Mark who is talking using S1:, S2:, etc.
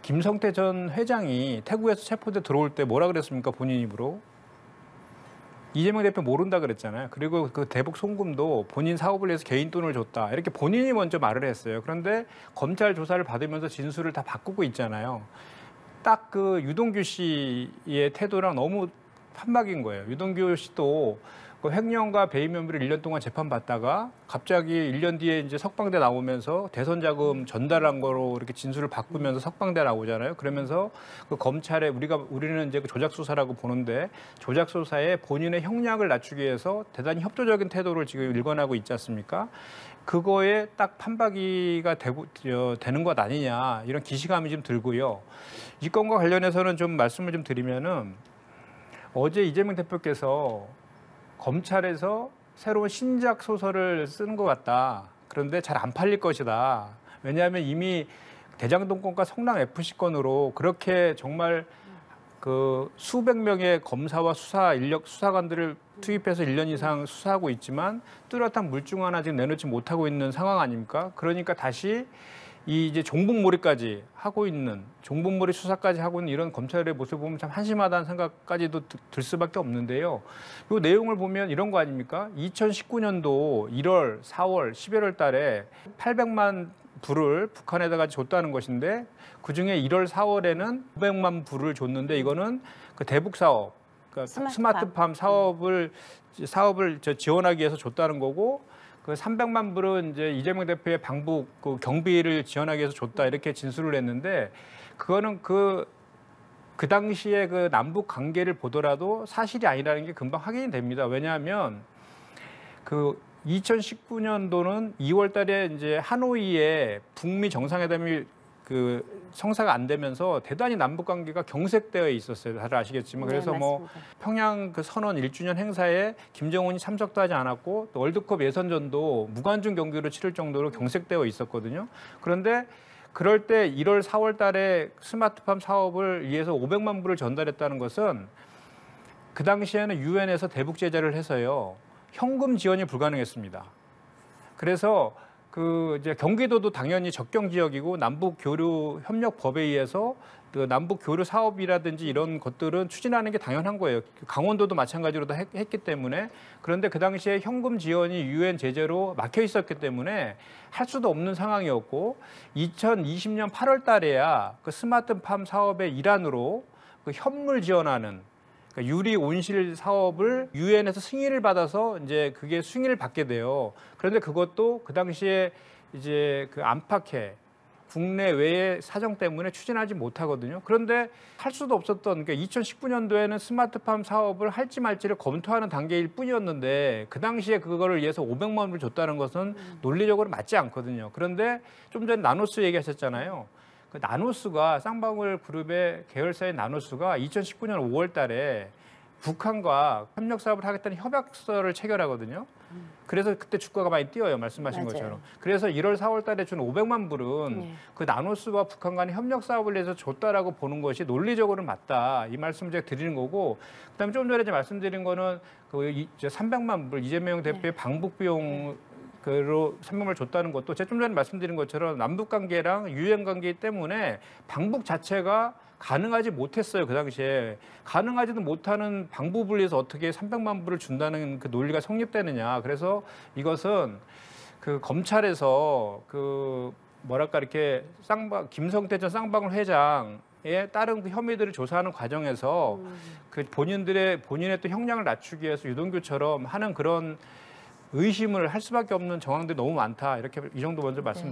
S1: 김성태 전 회장이 태국에서 체포돼 들어올 때 뭐라 그랬습니까? 본인 입으로. 이재명 대표 모른다 그랬잖아요. 그리고 그 대북 송금도 본인 사업을 위해서 개인 돈을 줬다. 이렇게 본인이 먼저 말을 했어요. 그런데 검찰 조사를 받으면서 진술을 다 바꾸고 있잖아요. 딱 그 유동규 씨의 태도랑 너무 판박인 거예요. 유동규 씨도 그 횡령과 배임 혐의로 1년 동안 재판받다가 갑자기 1년 뒤에 이제 석방돼 나오면서 대선 자금 전달한 거로 이렇게 진술을 바꾸면서 석방돼 나오잖아요. 그러면서 그 검찰에 우리는 이제 그 조작 수사라고 보는데 조작 수사에 본인의 형량을 낮추기 위해서 대단히 협조적인 태도를 지금 일관하고 있지 않습니까? 그거에 딱 판박이가 되는 것 아니냐 이런 기시감이 좀 들고요. 이 건과 관련해서는 좀 말씀을 좀 드리면은 어제 이재명 대표께서 검찰에서 새로운 신작 소설을 쓰는 것 같다. 그런데 잘 안 팔릴 것이다. 왜냐하면 이미 대장동 건과 성남 FC 건으로 그렇게 정말 그 수백 명의 검사와 수사관들을 투입해서 1년 이상 수사하고 있지만 뚜렷한 물증 하나 지금 내놓지 못하고 있는 상황 아닙니까? 그러니까 다시 이제 종북몰이까지 하고 있는 종북몰이 수사까지 하고 있는 이런 검찰의 모습을 보면 참 한심하다는 생각까지도 들 수밖에 없는데요. 이 내용을 보면 이런 거 아닙니까? 2019년도 1월, 4월, 11월 달에 800만 불을 북한에다가 줬다는 것인데 그중에 1월, 4월에는 500만 불을 줬는데 이거는 그 대북 사업, 그러니까 스마트팜 사업을 지원하기 위해서 줬다는 거고 그 300만 불은 이제 이재명 대표의 방북 그 경비를 지원하기 위해서 줬다 이렇게 진술을 했는데 그거는 그 당시에 그 남북 관계를 보더라도 사실이 아니라는 게 금방 확인이 됩니다. 왜냐하면 그 2019년도는 2월 달에 이제 하노이에 북미 정상회담이 그 성사가 안 되면서 대단히 남북 관계가 경색되어 있었어요. 다들 아시겠지만. 그래서
S2: 네,
S1: 뭐 평양 그 선언 1주년 행사에 김정은이 참석도 하지 않았고 또 월드컵 예선전도 무관중 경기로 치를 정도로 경색되어 있었거든요. 그런데 그럴 때 1월, 4월 달에 스마트팜 사업을 위해서 500만 불을 전달했다는 것은 그 당시에는 유엔에서 대북 제재를 해서요. 현금 지원이 불가능했습니다. 그래서 그 이제 경기도도 당연히 접경 지역이고 남북 교류 협력 법에 의해서 그 남북 교류 사업이라든지 이런 것들은 추진하는 게 당연한 거예요. 강원도도 마찬가지로 다 했기 때문에. 그런데 그 당시에 현금 지원이 유엔 제재로 막혀 있었기 때문에 할 수도 없는 상황이었고 2020년 8월 달에야 그 스마트팜 사업의 일환으로 그 현물 지원하는 그러니까 유리 온실 사업을 유엔에서 승인을 받아서 이제 그게 승인을 받게 돼요. 그런데 그것도 그 당시에 이제 그 안팎의 국내외의 사정 때문에 추진하지 못하거든요. 그런데 할 수도 없었던 그러니까 2019년도에는 스마트팜 사업을 할지 말지를 검토하는 단계일 뿐이었는데 그 당시에 그거를 위해서 500만 원을 줬다는 것은 논리적으로 맞지 않거든요. 그런데 좀 전에 나노스 얘기하셨잖아요. 그 나노스가 쌍방울 그룹의 계열사인 나노스가 2019년 5월 달에 북한과 협력 사업을 하겠다는 협약서를 체결하거든요. 그래서 그때 주가가 많이 뛰어요. 말씀하신
S2: 맞아요.
S1: 것처럼. 그래서 1월, 4월 달에 준 500만 불은 그 나노스와 북한 간의 협력 사업을 위해서 줬다라고 보는 것이 논리적으로는 맞다. 이 말씀 제가 드리는 거고 그다음에 좀 전에 말씀드린 거는 그 300만 불 이재명 대표의 방북 비용 그로 300만 줬다는 것도 제가 좀 전에 말씀드린 것처럼 남북 관계랑 유엔 관계 때문에 방북 자체가 가능하지 못했어요. 그 당시에 가능하지도 못하는 방북을 위해서 어떻게 300만 불을 준다는 그 논리가 성립되느냐. 그래서 이것은 그 검찰에서 그 뭐랄까 이렇게 김성태 전 쌍방울 회장에 따른 그 혐의들을 조사하는 과정에서 그 본인의 또 형량을 낮추기 위해서 유동규처럼 하는 그런 의심을 할 수밖에 없는 정황들이 너무 많다. 이렇게 이 정도 먼저 말씀드립니다.